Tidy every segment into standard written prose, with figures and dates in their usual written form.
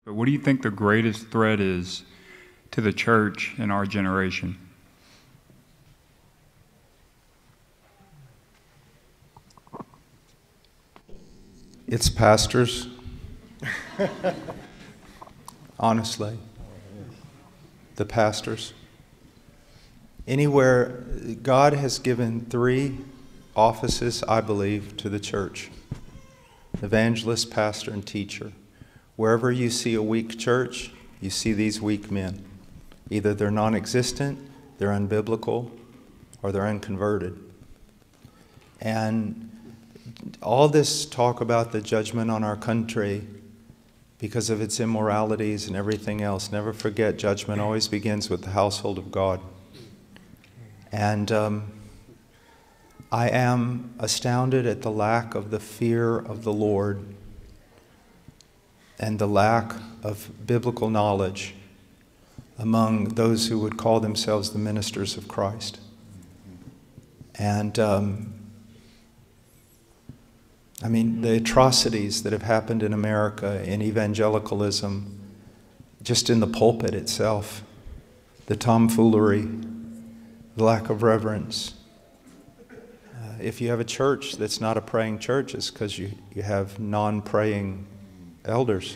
But what do you think the greatest threat is to the church in our generation? It's pastors. Honestly. The pastors. Anywhere, God has given 3 offices, I believe, to the church. Evangelist, pastor, and teacher. Wherever you see a weak church, you see these weak men. Either they're non-existent, they're unbiblical, or they're unconverted. And all this talk about the judgment on our country because of its immoralities and everything else, never forget, judgment always begins with the household of God. And I am astounded at the lack of the fear of the Lord and the lack of biblical knowledge among those who would call themselves the ministers of Christ. And I mean, the atrocities that have happened in America in evangelicalism, just in the pulpit itself, the tomfoolery, the lack of reverence. If you have a church that's not a praying church, it's because you have non-praying elders.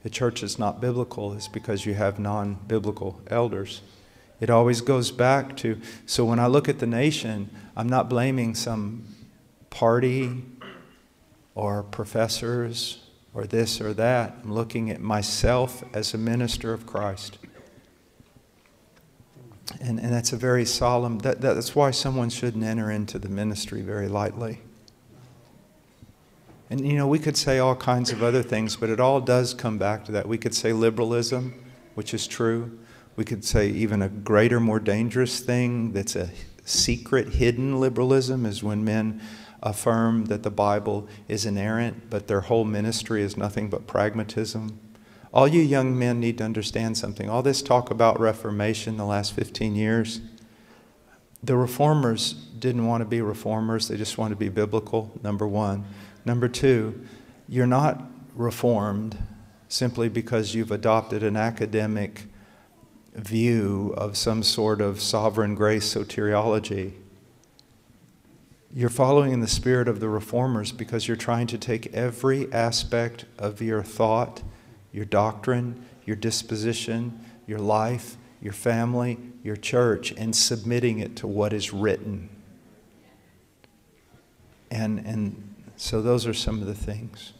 The church is not biblical, it's because you have non-biblical elders. It always goes back to, so when I look at the nation, I'm not blaming some party or professors or this or that. I'm looking at myself as a minister of Christ. And that's a very solemn, that's why someone shouldn't enter into the ministry very lightly. And you know, we could say all kinds of other things, but it all does come back to that. We could say liberalism, which is true. We could say even a greater, more dangerous thing that's a secret, hidden liberalism is when men affirm that the Bible is inerrant, but their whole ministry is nothing but pragmatism. All you young men need to understand something. All this talk about Reformation the last 15 years, the reformers didn't want to be reformers. They just wanted to be biblical, number one. Number two, you're not reformed simply because you've adopted an academic view of some sort of sovereign grace soteriology. You're following in the spirit of the reformers because you're trying to take every aspect of your thought, your doctrine, your disposition, your life, your family, your church, and submitting it to what is written. And so those are some of the things.